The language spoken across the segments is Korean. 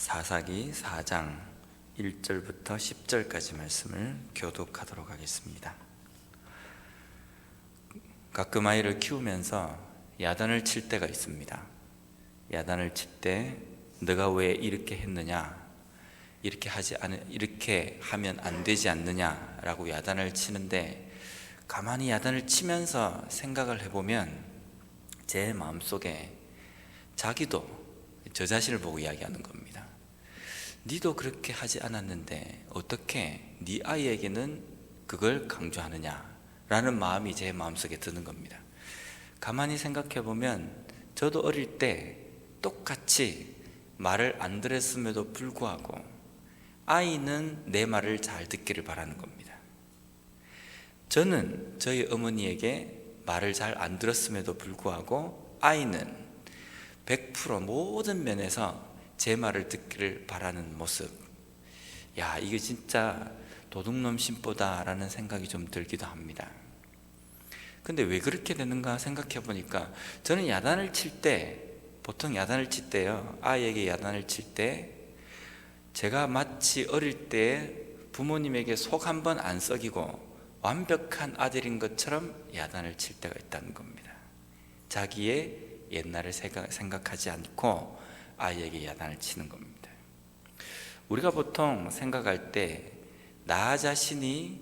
사사기 4장 1절부터 10절까지 말씀을 교독하도록 하겠습니다. 가끔 아이를 키우면서 야단을 칠 때가 있습니다. 야단을 칠 때 너가 왜 이렇게 했느냐, 이렇게 하면 안 되지 않느냐라고 야단을 치는데, 가만히 야단을 치면서 생각을 해보면 제 마음속에 자기도 저 자신을 보고 이야기하는 겁니다. 니도 그렇게 하지 않았는데 어떻게 네 아이에게는 그걸 강조하느냐라는 마음이 제 마음속에 드는 겁니다. 가만히 생각해 보면 저도 어릴 때 똑같이 말을 안 들었음에도 불구하고 아이는 내 말을 잘 듣기를 바라는 겁니다. 저는 저희 어머니에게 말을 잘 안 들었음에도 불구하고 아이는 100% 모든 면에서 제 말을 듣기를 바라는 모습, 야, 이게 진짜 도둑놈 심보다라는 생각이 좀 들기도 합니다. 근데 왜 그렇게 되는가 생각해 보니까, 저는 야단을 칠 때, 보통 야단을 칠 때요, 아이에게 야단을 칠 때 제가 마치 어릴 때 부모님에게 속 한 번 안 썩이고 완벽한 아들인 것처럼 야단을 칠 때가 있다는 겁니다. 자기의 옛날을 생각하지 않고 아이에게 야단을 치는 겁니다. 우리가 보통 생각할 때 나 자신이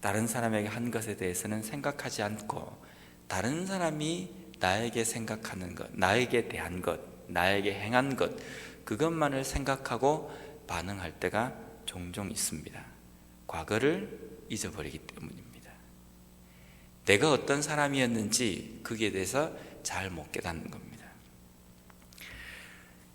다른 사람에게 한 것에 대해서는 생각하지 않고 다른 사람이 나에게 생각하는 것, 나에게 대한 것, 나에게 행한 것, 그것만을 생각하고 반응할 때가 종종 있습니다. 과거를 잊어버리기 때문입니다. 내가 어떤 사람이었는지 거기에 대해서 잘 못 깨닫는 겁니다.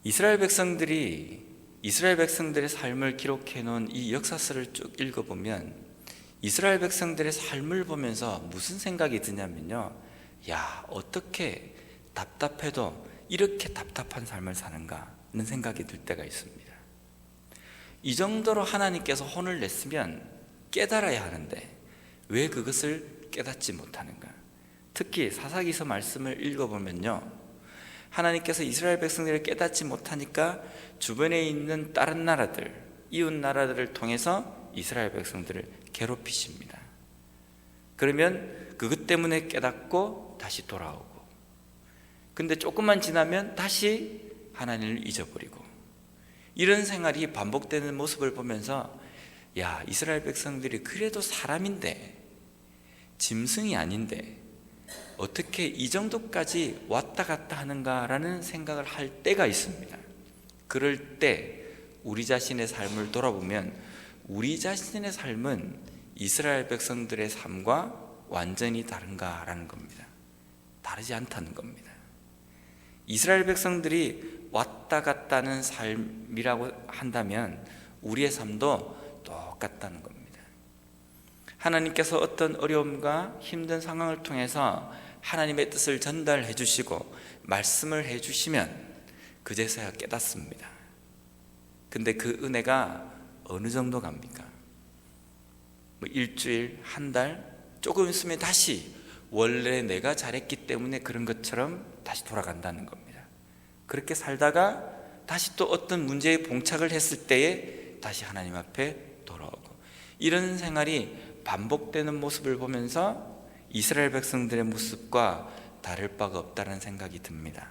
이스라엘 백성들의 삶을 기록해 놓은 이 역사서를 쭉 읽어보면 이스라엘 백성들의 삶을 보면서 무슨 생각이 드냐면요, 야, 어떻게 답답해도 이렇게 답답한 삶을 사는가는 생각이 들 때가 있습니다. 이 정도로 하나님께서 혼을 냈으면 깨달아야 하는데 왜 그것을 깨닫지 못하는가? 특히 사사기서 말씀을 읽어보면요, 하나님께서 이스라엘 백성들을 깨닫지 못하니까 주변에 있는 다른 나라들, 이웃 나라들을 통해서 이스라엘 백성들을 괴롭히십니다. 그러면 그것 때문에 깨닫고 다시 돌아오고, 근데 조금만 지나면 다시 하나님을 잊어버리고, 이런 생활이 반복되는 모습을 보면서, 야, 이스라엘 백성들이 그래도 사람인데, 짐승이 아닌데 어떻게 이 정도까지 왔다 갔다 하는가라는 생각을 할 때가 있습니다. 그럴 때 우리 자신의 삶을 돌아보면 우리 자신의 삶은 이스라엘 백성들의 삶과 완전히 다른가라는 겁니다. 다르지 않다는 겁니다. 이스라엘 백성들이 왔다 갔다 하는 삶이라고 한다면 우리의 삶도 똑같다는 겁니다. 하나님께서 어떤 어려움과 힘든 상황을 통해서 하나님의 뜻을 전달해 주시고 말씀을 해 주시면 그제서야 깨닫습니다. 근데 그 은혜가 어느 정도 갑니까? 일주일, 한 달, 조금 있으면 다시 원래 내가 잘했기 때문에 그런 것처럼 다시 돌아간다는 겁니다. 그렇게 살다가 다시 또 어떤 문제에 봉착을 했을 때에 다시 하나님 앞에 돌아오고, 이런 생활이 반복되는 모습을 보면서 이스라엘 백성들의 모습과 다를 바가 없다는 생각이 듭니다.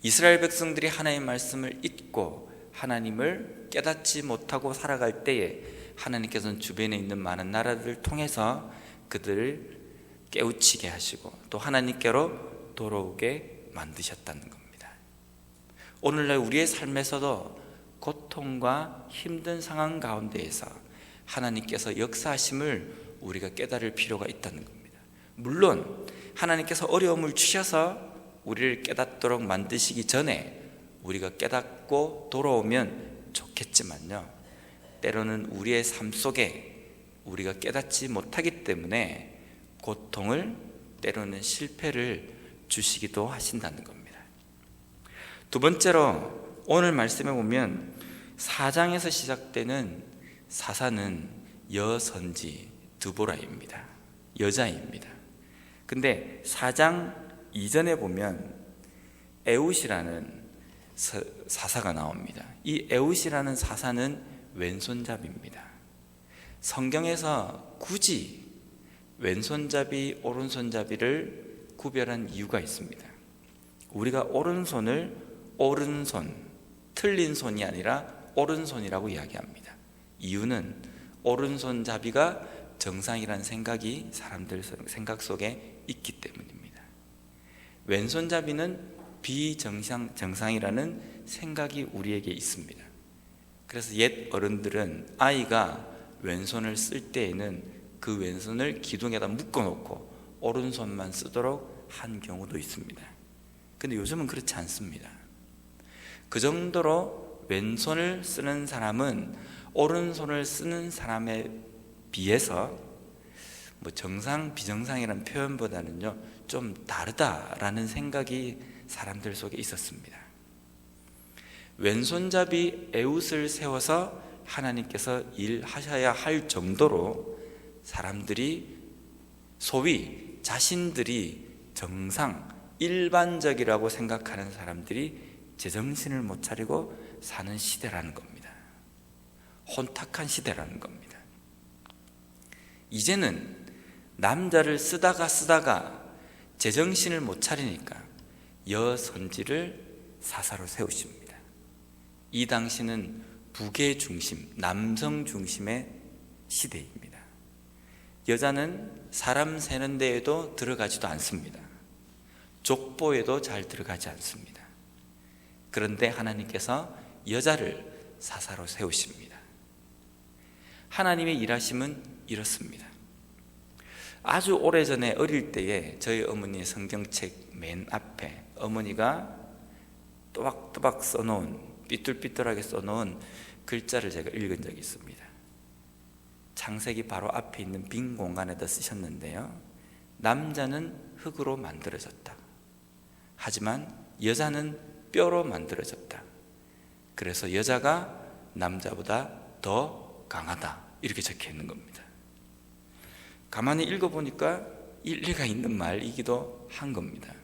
이스라엘 백성들이 하나님의 말씀을 잊고 하나님을 깨닫지 못하고 살아갈 때에 하나님께서는 주변에 있는 많은 나라들을 통해서 그들을 깨우치게 하시고 또 하나님께로 돌아오게 만드셨다는 겁니다. 오늘날 우리의 삶에서도 고통과 힘든 상황 가운데에서 하나님께서 역사하심을 우리가 깨달을 필요가 있다는 겁니다. 물론 하나님께서 어려움을 주셔서 우리를 깨닫도록 만드시기 전에 우리가 깨닫고 돌아오면 좋겠지만요, 때로는 우리의 삶 속에 우리가 깨닫지 못하기 때문에 고통을, 때로는 실패를 주시기도 하신다는 겁니다. 두 번째로 오늘 말씀에 보면 4장에서 시작되는 사사는 여선지 드보라입니다. 여자입니다. 근데 4장 이전에 보면 에웃이라는 사사가 나옵니다. 이 에웃이라는 사사는 왼손잡이입니다. 성경에서 굳이 왼손잡이, 오른손잡이를 구별한 이유가 있습니다. 우리가 오른손을 오른손, 틀린 손이 아니라 오른손이라고 이야기합니다. 이유는 오른손잡이가 정상이라는 생각이 사람들 생각 속에 있기 때문입니다. 왼손잡이는 비정상이라는 생각이 우리에게 있습니다. 그래서 옛 어른들은 아이가 왼손을 쓸 때에는 그 왼손을 기둥에다 묶어놓고 오른손만 쓰도록 한 경우도 있습니다. 근데 요즘은 그렇지 않습니다. 그 정도로 왼손을 쓰는 사람은 오른손을 쓰는 사람에 비해서 정상, 비정상이라는 표현보다는요 좀 다르다라는 생각이 사람들 속에 있었습니다. 왼손잡이 에웃을 세워서 하나님께서 일하셔야 할 정도로 사람들이 소위 자신들이 정상, 일반적이라고 생각하는 사람들이 제정신을 못 차리고 사는 시대라는 겁니다. 혼탁한 시대라는 겁니다. 이제는 남자를 쓰다가 제정신을 못 차리니까 여선지를 사사로 세우십니다. 이 당시는 부계 중심, 남성 중심의 시대입니다. 여자는 사람 세는 데에도 들어가지도 않습니다. 족보에도 잘 들어가지 않습니다. 그런데 하나님께서 여자를 사사로 세우십니다. 하나님의 일하심은 이렇습니다. 아주 오래전에 어릴 때에 저희 어머니의 성경책 맨 앞에 어머니가 또박또박 써놓은, 삐뚤삐뚤하게 써놓은 글자를 제가 읽은 적이 있습니다. 창세기 바로 앞에 있는 빈 공간에다 쓰셨는데요, 남자는 흙으로 만들어졌다. 하지만 여자는 뼈로 만들어졌다. 그래서 여자가 남자보다 더 강하다, 이렇게 적혀 있는 겁니다. 가만히 읽어보니까 일리가 있는 말이기도 한 겁니다.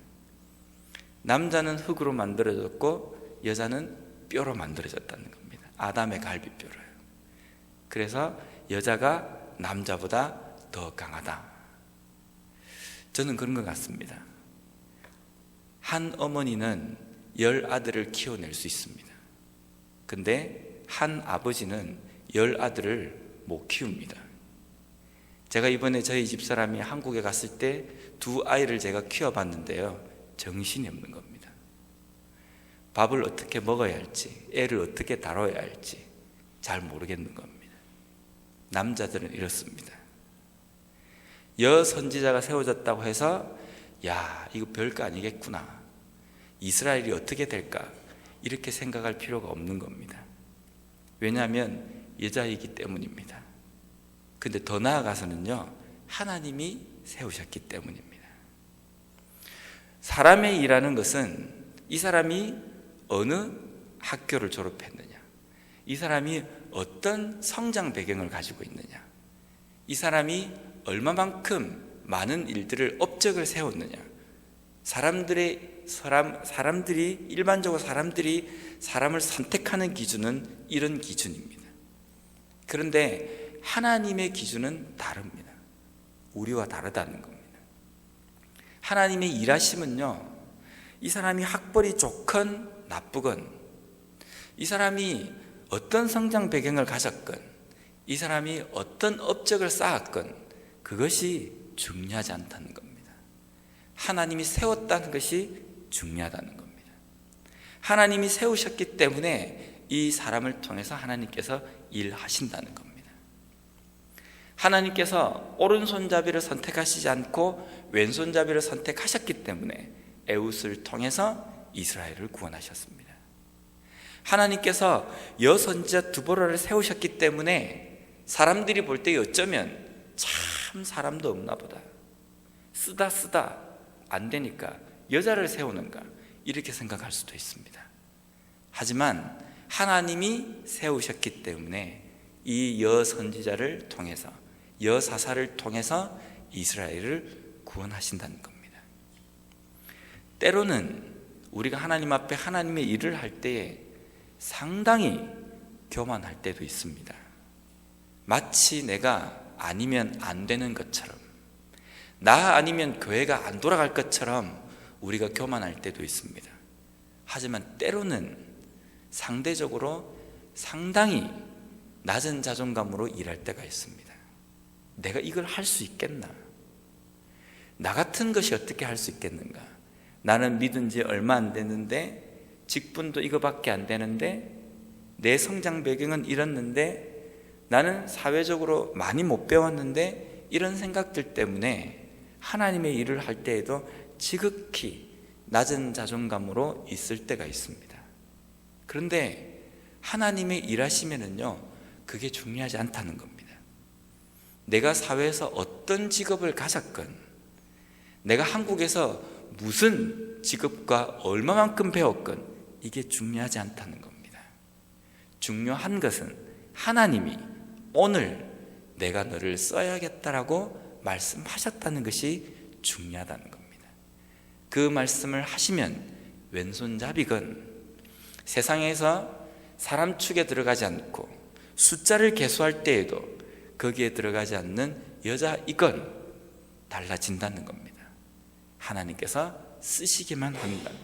남자는 흙으로 만들어졌고 여자는 뼈로 만들어졌다는 겁니다. 아담의 갈비뼈로요. 그래서 여자가 남자보다 더 강하다. 저는 그런 것 같습니다. 한 어머니는 10아들을 키워낼 수 있습니다. 근데 한 아버지는 10아들을 못 키웁니다. 제가 이번에 저희 집사람이 한국에 갔을 때 2아이를 제가 키워봤는데요, 정신이 없는 겁니다. 밥을 어떻게 먹어야 할지, 애를 어떻게 다뤄야 할지 잘 모르겠는 겁니다. 남자들은 이렇습니다. 여선지자가 세워졌다고 해서 야, 이거 별거 아니겠구나, 이스라엘이 어떻게 될까, 이렇게 생각할 필요가 없는 겁니다. 왜냐하면 여자이기 때문입니다. 근데 더 나아가서는요, 하나님이 세우셨기 때문입니다. 사람의 일하는 것은 이 사람이 어느 학교를 졸업했느냐, 이 사람이 어떤 성장 배경을 가지고 있느냐, 이 사람이 얼마만큼 많은 일들을, 업적을 세웠느냐, 일반적으로 사람들이 사람을 선택하는 기준은 이런 기준입니다. 그런데 하나님의 기준은 다릅니다. 우리와 다르다는 겁니다. 하나님의 일하심은요, 이 사람이 학벌이 좋건 나쁘건, 이 사람이 어떤 성장 배경을 가졌건, 이 사람이 어떤 업적을 쌓았건 그것이 중요하지 않다는 겁니다. 하나님이 세웠다는 것이 중요하다는 겁니다. 하나님이 세우셨기 때문에 이 사람을 통해서 하나님께서 일하신다는 겁니다. 하나님께서 오른손잡이를 선택하시지 않고 왼손잡이를 선택하셨기 때문에 에웃을 통해서 이스라엘을 구원하셨습니다. 하나님께서 여선지자 드보라를 세우셨기 때문에 사람들이 볼 때 어쩌면 참 사람도 없나 보다, 쓰다 안 되니까 여자를 세우는가, 이렇게 생각할 수도 있습니다. 하지만 하나님이 세우셨기 때문에 이 여선지자를 통해서, 여사사를 통해서 이스라엘을 구원하신다는 겁니다. 때로는 우리가 하나님 앞에 하나님의 일을 할 때에 상당히 교만할 때도 있습니다. 마치 내가 아니면 안 되는 것처럼, 나 아니면 교회가 안 돌아갈 것처럼 우리가 교만할 때도 있습니다. 하지만 때로는 상대적으로 상당히 낮은 자존감으로 일할 때가 있습니다. 내가 이걸 할 수 있겠나? 나 같은 것이 어떻게 할 수 있겠는가? 나는 믿은 지 얼마 안 됐는데, 직분도 이거밖에 안 되는데, 내 성장 배경은 이렇는데, 나는 사회적으로 많이 못 배웠는데, 이런 생각들 때문에 하나님의 일을 할 때에도 지극히 낮은 자존감으로 있을 때가 있습니다. 그런데 하나님의 일하시면은요, 그게 중요하지 않다는 겁니다. 내가 사회에서 어떤 직업을 가졌건, 내가 한국에서 무슨 직업과 얼마만큼 배웠건 이게 중요하지 않다는 겁니다. 중요한 것은 하나님이 오늘 내가 너를 써야겠다라고 말씀하셨다는 것이 중요하다는 겁니다. 그 말씀을 하시면 왼손잡이건 세상에서 사람 축에 들어가지 않고 숫자를 계수할 때에도 거기에 들어가지 않는 여자이건 달라진다는 겁니다. 하나님께서 쓰시기만 한다면.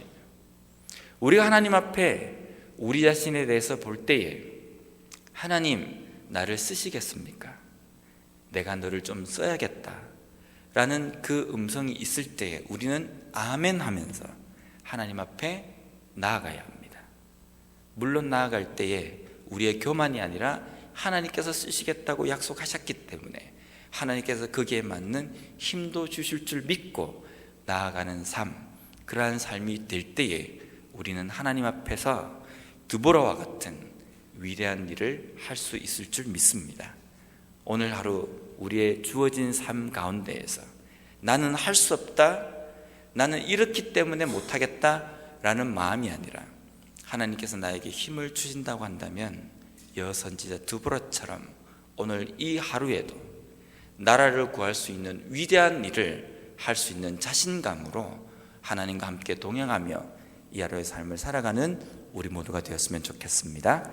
우리가 하나님 앞에 우리 자신에 대해서 볼 때에 하나님 나를 쓰시겠습니까? 내가 너를 좀 써야겠다 라는 그 음성이 있을 때에 우리는 아멘 하면서 하나님 앞에 나아가야 합니다. 물론 나아갈 때에 우리의 교만이 아니라 하나님께서 쓰시겠다고 약속하셨기 때문에 하나님께서 거기에 맞는 힘도 주실 줄 믿고 나아가는 삶, 그러한 삶이 될 때에 우리는 하나님 앞에서 드보라와 같은 위대한 일을 할 수 있을 줄 믿습니다. 오늘 하루 우리의 주어진 삶 가운데에서 나는 할 수 없다, 나는 이렇기 때문에 못하겠다 라는 마음이 아니라 하나님께서 나에게 힘을 주신다고 한다면 여선지자 드보라처럼 오늘 이 하루에도 나라를 구할 수 있는 위대한 일을 할 수 있는 자신감으로 하나님과 함께 동행하며 이 하루의 삶을 살아가는 우리 모두가 되었으면 좋겠습니다.